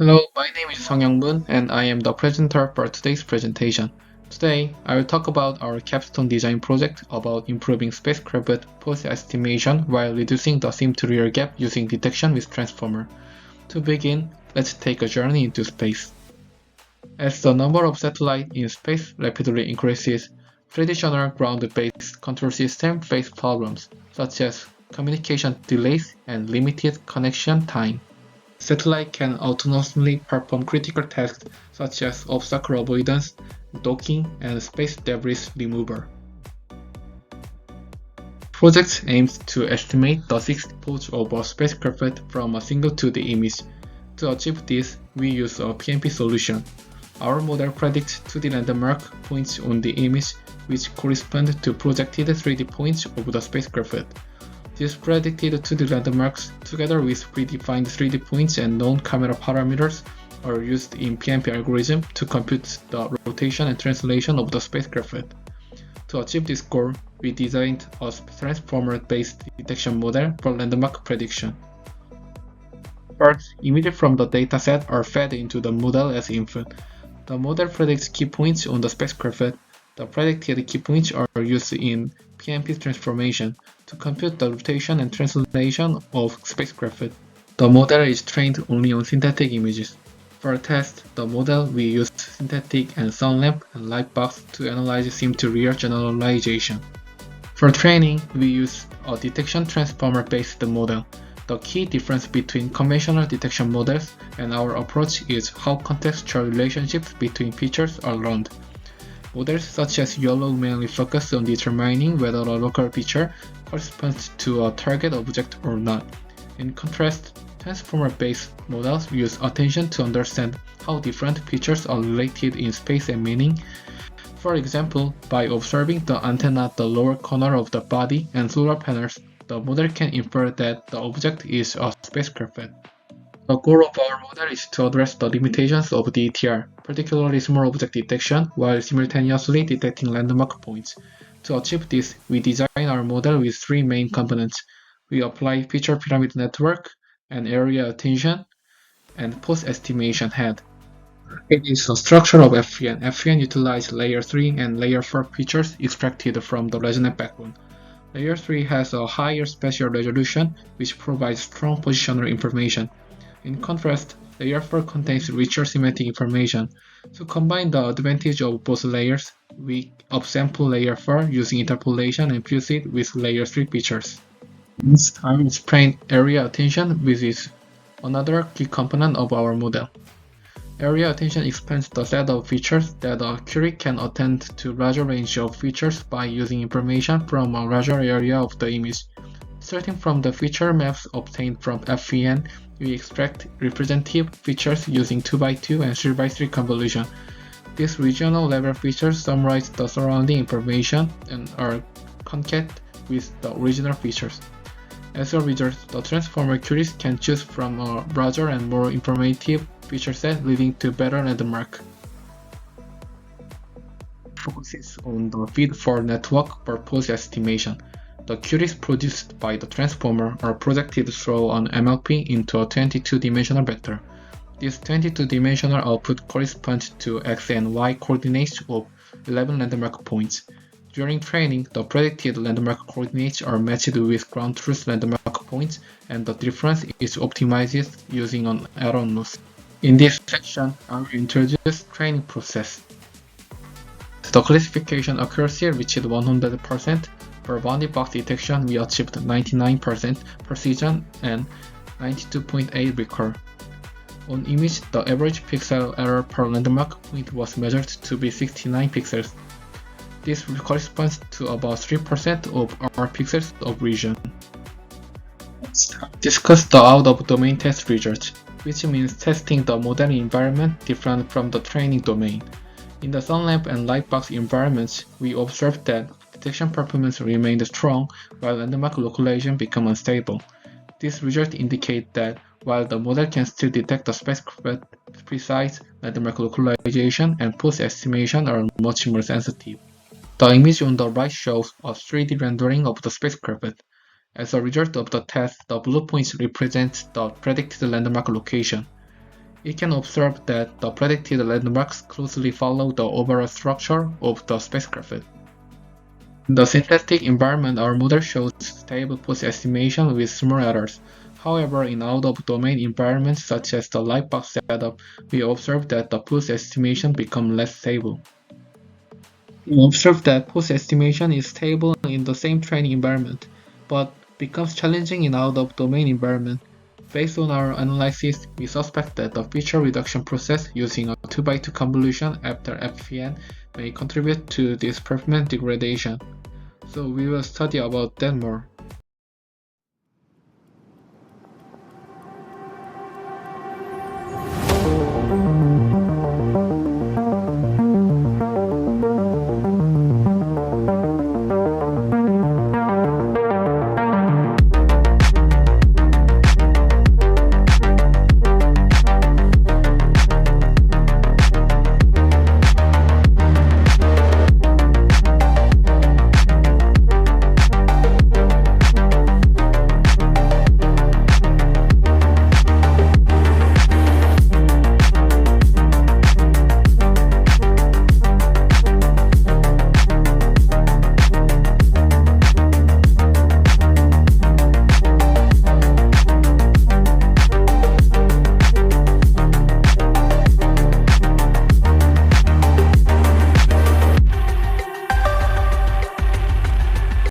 Hello, my name is Sung Moon and I am the presenter for today's presentation. Today, I will talk about our capstone design project about improving spacecraft pose estimation while reducing the sim-to-rear gap using detection with transformer. To begin, let's take a journey into space. As the number of satellites in space rapidly increases, traditional ground-based control systems face problems, such as communication delays and limited connection time. Satellite can autonomously perform critical tasks such as obstacle avoidance, docking, and space debris removal. Project aims to estimate the 6 pose of a spacecraft from a single 2D image. To achieve this, we use a PMP solution. Our model predicts 2D landmark points on the image which correspond to projected 3D points of the spacecraft. These predicted 2D landmarks, together with predefined 3D points and known camera parameters, are used in PMP algorithm to compute the rotation and translation of the spacecraft. To achieve this goal, we designed a transformer-based detection model for landmark prediction. First, images from the dataset are fed into the model as input. The model predicts key points on the spacecraft. The predicted key points are used in PMP transformation to compute the rotation and translation of spacecraft. The model is trained only on synthetic images. For a test, the model we used synthetic and sun lamp and light box to analyze sim-to-rear generalization. For training, we use a detection transformer-based model. The key difference between conventional detection models and our approach is how contextual relationships between features are learned. Models such as YOLO mainly focus on determining whether a local feature corresponds to a target object or not. In contrast, transformer-based models use attention to understand how different features are related in space and meaning. For example, by observing the antenna at the lower corner of the body and solar panels, the model can infer that the object is a spacecraft. The goal of our model is to address the limitations of DETR, particularly small object detection, while simultaneously detecting landmark points. To achieve this, we design our model with three main components. We apply feature pyramid network, an area attention, and pose estimation head. It is the structure of FEN. FEN utilizes layer 3 and layer 4 features extracted from the resonant backbone. Layer 3 has a higher spatial resolution, which provides strong positional information. In contrast, layer 4 contains richer semantic information. To combine the advantage of both layers, we upsample layer 4 using interpolation and fuse it with layer 3 features. Next, I will explain area attention, which is another key component of our model. Area attention expands the set of features that a query can attend to larger range of features by using information from a larger area of the image. Starting from the feature maps obtained from FEN, we extract representative features using 2x2 and 3x3 convolution. These regional level features summarize the surrounding information and are concatenated with the original features. As a result, the transformer queries can choose from a larger and more informative feature set, leading to better landmark. Focuses on the feed-forward network for pose estimation. The queries produced by the transformer are projected through an MLP into a 22-dimensional vector. This 22-dimensional output corresponds to x and y coordinates of 11 landmark points. During training, the predicted landmark coordinates are matched with ground truth landmark points, and the difference is optimized using an error loss. In this section, I will introduce training process. The classification accuracy reached 100%. For bounding box detection, we achieved 99% precision and 92.8 recall. On image, the average pixel error per landmark point was measured to be 69 pixels. This corresponds to about 3% of our pixels of region. Next, discuss the out-of-domain test results, which means testing the modeling environment different from the training domain. In the sun lamp and light box environments, we observed that detection performance remained strong while landmark localization became unstable. These results indicate that while the model can still detect the spacecraft, precise landmark localization and pose estimation are much more sensitive. The image on the right shows a 3D rendering of the spacecraft. As a result of the test, the blue points represent the predicted landmark location. it can observe that the predicted landmarks closely follow the overall structure of the spacecraft. In the synthetic environment, our model shows stable pose estimation with small errors. However, in out-of-domain environments such as the lightbox setup, we observe that the pose estimation becomes less stable. We observe that pose estimation is stable in the same training environment, but becomes challenging in out-of-domain environment. Based on our analysis, we suspect that the feature reduction process using a 2x2 convolution after FPN may contribute to this performance degradation. So we will study about that more.